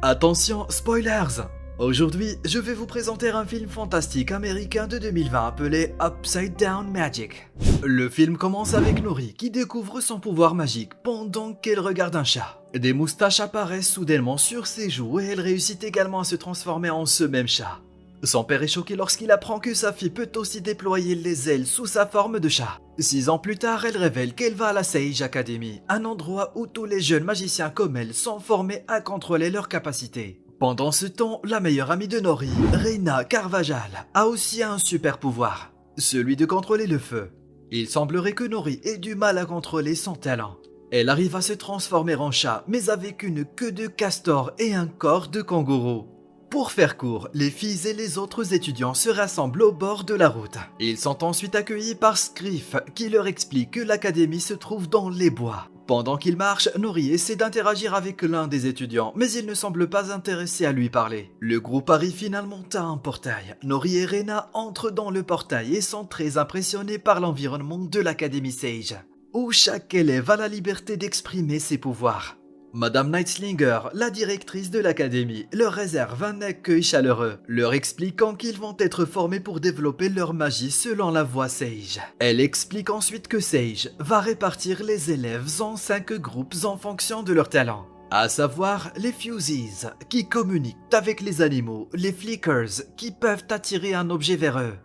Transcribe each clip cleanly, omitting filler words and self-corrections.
Attention, spoilers! Aujourd'hui, je vais vous présenter un film fantastique américain de 2020 appelé Upside Down Magic. Le film commence avec Nori qui découvre son pouvoir magique pendant qu'elle regarde un chat. Des moustaches apparaissent soudainement sur ses joues et elle réussit également à se transformer en ce même chat. Son père est choqué lorsqu'il apprend que sa fille peut aussi déployer les ailes sous sa forme de chat. 6 ans plus tard, elle révèle qu'elle va à la Sage Academy, un endroit où tous les jeunes magiciens comme elle sont formés à contrôler leurs capacités. Pendant ce temps, la meilleure amie de Nori, Reina Carvajal, a aussi un super pouvoir, celui de contrôler le feu. Il semblerait que Nori ait du mal à contrôler son talent. Elle arrive à se transformer en chat, mais avec une queue de castor et un corps de kangourou. Pour faire court, les filles et les autres étudiants se rassemblent au bord de la route. Ils sont ensuite accueillis par Scriff, qui leur explique que l'académie se trouve dans les bois. Pendant qu'ils marchent, Nori essaie d'interagir avec l'un des étudiants, mais il ne semble pas intéressé à lui parler. Le groupe arrive finalement à un portail. Nori et Reina entrent dans le portail et sont très impressionnés par l'environnement de l'académie Sage, où chaque élève a la liberté d'exprimer ses pouvoirs. Madame Nightslinger, la directrice de l'académie, leur réserve un accueil chaleureux, leur expliquant qu'ils vont être formés pour développer leur magie selon la voie Sage. Elle explique ensuite que Sage va répartir les élèves en 5 groupes en fonction de leur talent. À savoir les Fusies, qui communiquent avec les animaux, les Flickers, qui peuvent attirer un objet vers eux,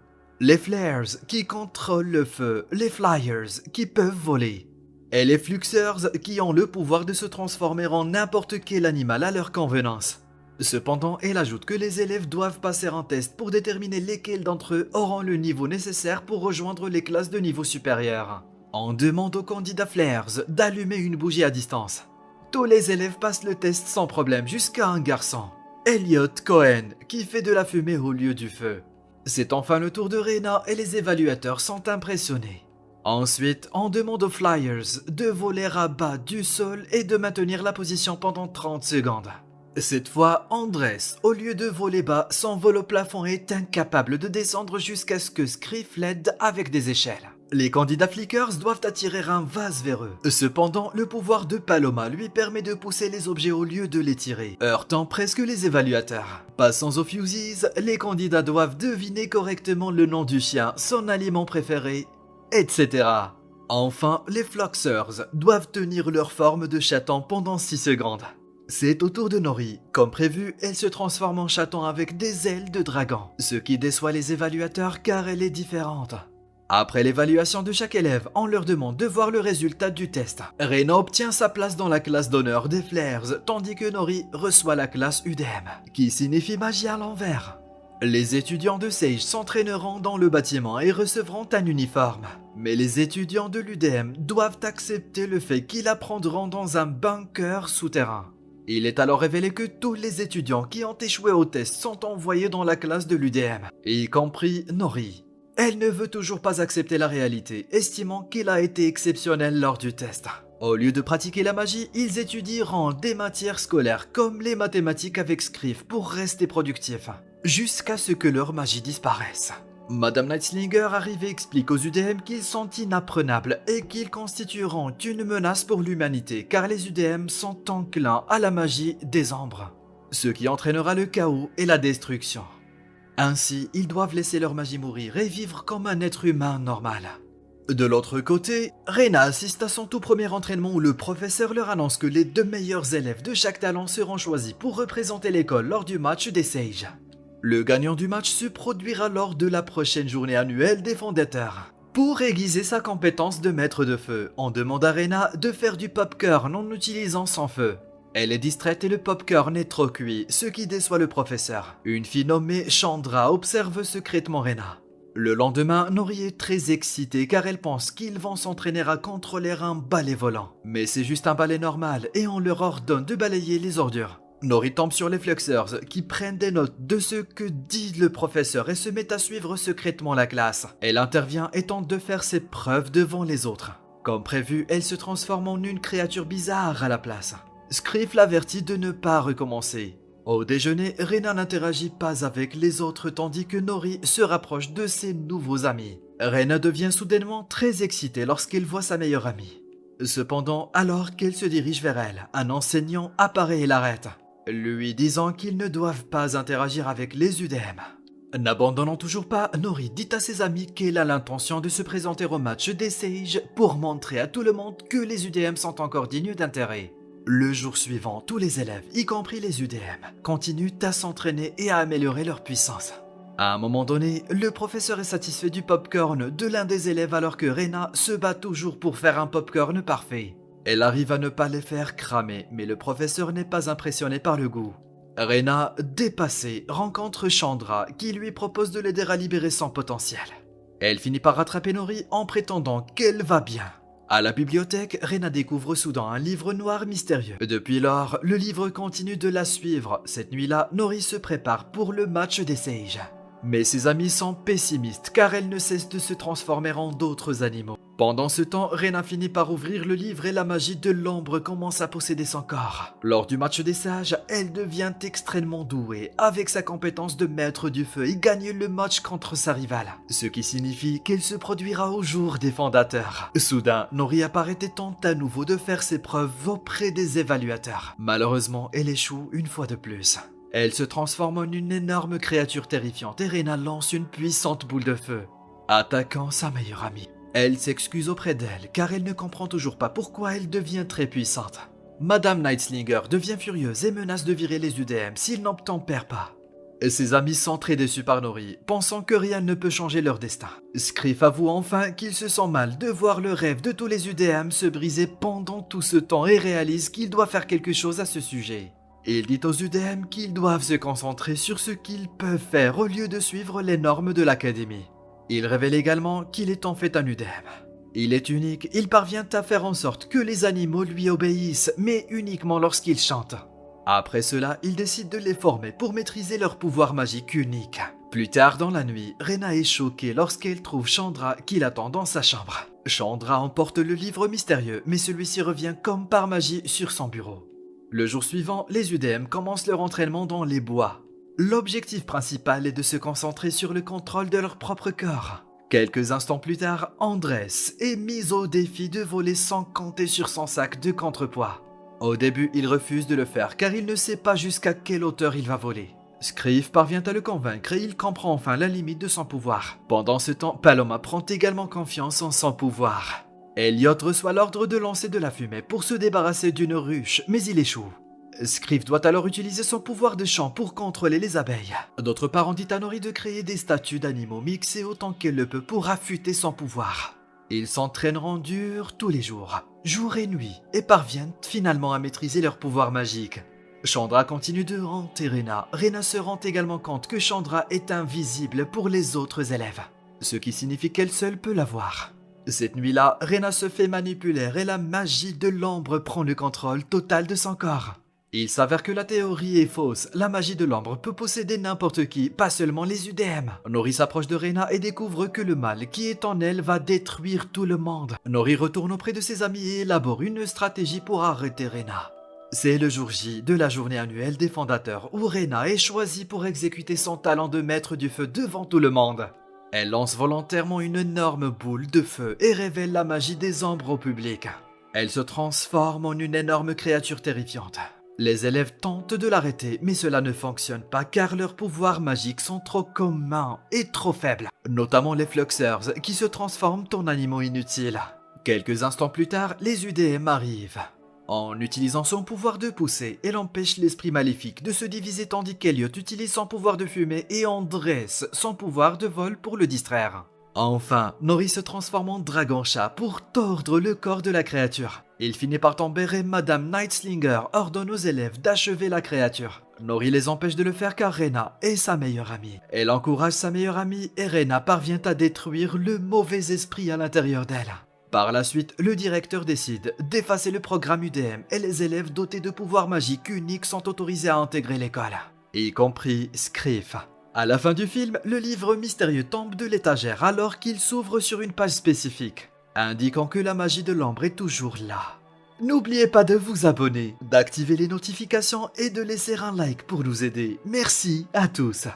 les Flares, qui contrôlent le feu, les Flyers, qui peuvent voler, et les Fluxers qui ont le pouvoir de se transformer en n'importe quel animal à leur convenance. Cependant, elle ajoute que les élèves doivent passer un test pour déterminer lesquels d'entre eux auront le niveau nécessaire pour rejoindre les classes de niveau supérieur. On demande au candidat Flares d'allumer une bougie à distance. Tous les élèves passent le test sans problème jusqu'à un garçon, Elliot Cohen, qui fait de la fumée au lieu du feu. C'est enfin le tour de Reina et les évaluateurs sont impressionnés. Ensuite, on demande aux Flyers de voler à bas du sol et de maintenir la position pendant 30 secondes. Cette fois, Andrés, au lieu de voler bas, s'envole au plafond et est incapable de descendre jusqu'à ce que Scriff l'aide avec des échelles. Les candidats Flickers doivent attirer un vase vers eux. Cependant, le pouvoir de Paloma lui permet de pousser les objets au lieu de les tirer, heurtant presque les évaluateurs. Passons aux Fusies, les candidats doivent deviner correctement le nom du chien, son aliment préféré, etc. Enfin, les Fluxers doivent tenir leur forme de chaton pendant 6 secondes. C'est au tour de Nori. Comme prévu, elle se transforme en chaton avec des ailes de dragon, ce qui déçoit les évaluateurs car elle est différente. Après l'évaluation de chaque élève, on leur demande de voir le résultat du test. Reina obtient sa place dans la classe d'honneur des Flares, tandis que Nori reçoit la classe UDM, qui signifie magie à l'envers. Les étudiants de Sage s'entraîneront dans le bâtiment et recevront un uniforme. Mais les étudiants de l'UDM doivent accepter le fait qu'ils apprendront dans un bunker souterrain. Il est alors révélé que tous les étudiants qui ont échoué au test sont envoyés dans la classe de l'UDM, y compris Nori. Elle ne veut toujours pas accepter la réalité, estimant qu'il a été exceptionnel lors du test. Au lieu de pratiquer la magie, ils étudieront des matières scolaires comme les mathématiques avec Scriff pour rester productifs, jusqu'à ce que leur magie disparaisse. Madame Nightslinger arrive et explique aux UDM qu'ils sont inapprenables et qu'ils constitueront une menace pour l'humanité car les UDM sont enclins à la magie des ombres, ce qui entraînera le chaos et la destruction. Ainsi, ils doivent laisser leur magie mourir et vivre comme un être humain normal. De l'autre côté, Reina assiste à son tout premier entraînement où le professeur leur annonce que les 2 meilleurs élèves de chaque talent seront choisis pour représenter l'école lors du match des Sages. Le gagnant du match se produira lors de la prochaine journée annuelle des fondateurs. Pour aiguiser sa compétence de maître de feu, on demande à Reina de faire du popcorn en utilisant son feu. Elle est distraite et le popcorn est trop cuit, ce qui déçoit le professeur. Une fille nommée Chandra observe secrètement Reina. Le lendemain, Nori est très excitée car elle pense qu'ils vont s'entraîner à contrôler un balai volant. Mais c'est juste un balai normal et on leur ordonne de balayer les ordures. Nori tombe sur les Fluxers qui prennent des notes de ce que dit le professeur et se met à suivre secrètement la classe. Elle intervient et tente de faire ses preuves devant les autres. Comme prévu, elle se transforme en une créature bizarre à la place. Scriff l'avertit de ne pas recommencer. Au déjeuner, Reina n'interagit pas avec les autres tandis que Nori se rapproche de ses nouveaux amis. Reina devient soudainement très excitée lorsqu'elle voit sa meilleure amie. Cependant, alors qu'elle se dirige vers elle, un enseignant apparaît et l'arrête. lui disant qu'ils ne doivent pas interagir avec les UDM. N'abandonnant toujours pas, Nori dit à ses amis qu'elle a l'intention de se présenter au match des Sages pour montrer à tout le monde que les UDM sont encore dignes d'intérêt. Le jour suivant, tous les élèves, y compris les UDM, continuent à s'entraîner et à améliorer leur puissance. À un moment donné, le professeur est satisfait du popcorn de l'un des élèves alors que Rena se bat toujours pour faire un popcorn parfait. Elle arrive à ne pas les faire cramer, mais le professeur n'est pas impressionné par le goût. Rena, dépassée, rencontre Chandra qui lui propose de l'aider à libérer son potentiel. Elle finit par rattraper Nori en prétendant qu'elle va bien. À la bibliothèque, Rena découvre soudain un livre noir mystérieux. Depuis lors, le livre continue de la suivre. Cette nuit-là, Nori se prépare pour le match des Sages. Mais ses amis sont pessimistes car elle ne cesse de se transformer en d'autres animaux. Pendant ce temps, Rena finit par ouvrir le livre et la magie de l'ombre commence à posséder son corps. Lors du match des sages, elle devient extrêmement douée avec sa compétence de maître du feu et gagne le match contre sa rivale. Ce qui signifie qu'elle se produira au jour des fondateurs. Soudain, Nori apparaît et tente à nouveau de faire ses preuves auprès des évaluateurs. Malheureusement, elle échoue une fois de plus. Elle se transforme en une énorme créature terrifiante et Rena lance une puissante boule de feu, attaquant sa meilleure amie. Elle s'excuse auprès d'elle car elle ne comprend toujours pas pourquoi elle devient très puissante. Madame Nightslinger devient furieuse et menace de virer les UDM s'ils n'obtempèrent pas. Ses amis sont très déçus par Nori, pensant que rien ne peut changer leur destin. Scriff avoue enfin qu'il se sent mal de voir le rêve de tous les UDM se briser pendant tout ce temps et réalise qu'il doit faire quelque chose à ce sujet. Il dit aux UDM qu'ils doivent se concentrer sur ce qu'ils peuvent faire au lieu de suivre les normes de l'académie. Il révèle également qu'il est en fait un UDM. Il est unique, il parvient à faire en sorte que les animaux lui obéissent, mais uniquement lorsqu'il chante. Après cela, il décide de les former pour maîtriser leur pouvoir magique unique. Plus tard dans la nuit, Rena est choquée lorsqu'elle trouve Chandra qui l'attend dans sa chambre. Chandra emporte le livre mystérieux, mais celui-ci revient comme par magie sur son bureau. Le jour suivant, les UDM commencent leur entraînement dans les bois. L'objectif principal est de se concentrer sur le contrôle de leur propre corps. Quelques instants plus tard, Andrés est mis au défi de voler sans compter sur son sac de contrepoids. Au début, il refuse de le faire car il ne sait pas jusqu'à quelle hauteur il va voler. Scriff parvient à le convaincre et il comprend enfin la limite de son pouvoir. Pendant ce temps, Paloma prend également confiance en son pouvoir. Elliot reçoit l'ordre de lancer de la fumée pour se débarrasser d'une ruche, mais il échoue. Scriff doit alors utiliser son pouvoir de chant pour contrôler les abeilles. D'autre part, on dit à Nori de créer des statues d'animaux mixés autant qu'elle le peut pour affûter son pouvoir. Ils s'entraîneront dur tous les jours, jour et nuit, et parviennent finalement à maîtriser leur pouvoir magique. Chandra continue de hanter Rena. Rena se rend également compte que Chandra est invisible pour les autres élèves, ce qui signifie qu'elle seule peut la voir. Cette nuit-là, Rena se fait manipuler et la magie de l'ombre prend le contrôle total de son corps. Il s'avère que la théorie est fausse, la magie de l'ombre peut posséder n'importe qui, pas seulement les UDM. Nori s'approche de Rena et découvre que le mal qui est en elle va détruire tout le monde. Nori retourne auprès de ses amis et élabore une stratégie pour arrêter Rena. C'est le jour J de la journée annuelle des fondateurs où Rena est choisie pour exécuter son talent de maître du feu devant tout le monde. Elle lance volontairement une énorme boule de feu et révèle la magie des ombres au public. Elle se transforme en une énorme créature terrifiante. Les élèves tentent de l'arrêter, mais cela ne fonctionne pas car leurs pouvoirs magiques sont trop communs et trop faibles. Notamment les Fluxers qui se transforment en animaux inutiles. Quelques instants plus tard, les UDM arrivent. En utilisant son pouvoir de pousser, elle empêche l'esprit maléfique de se diviser tandis qu'Elliot utilise son pouvoir de fumée et Andrés son pouvoir de vol pour le distraire. Enfin, Nori se transforme en dragon-chat pour tordre le corps de la créature. Il finit par tomber et Madame Nightslinger ordonne aux élèves d'achever la créature. Nori les empêche de le faire car Rena est sa meilleure amie. Elle encourage sa meilleure amie et Rena parvient à détruire le mauvais esprit à l'intérieur d'elle. Par la suite, le directeur décide d'effacer le programme UDM et les élèves dotés de pouvoirs magiques uniques sont autorisés à intégrer l'école, y compris Scriff. À la fin du film, le livre mystérieux tombe de l'étagère alors qu'il s'ouvre sur une page spécifique, indiquant que la magie de l'ombre est toujours là. N'oubliez pas de vous abonner, d'activer les notifications et de laisser un like pour nous aider. Merci à tous.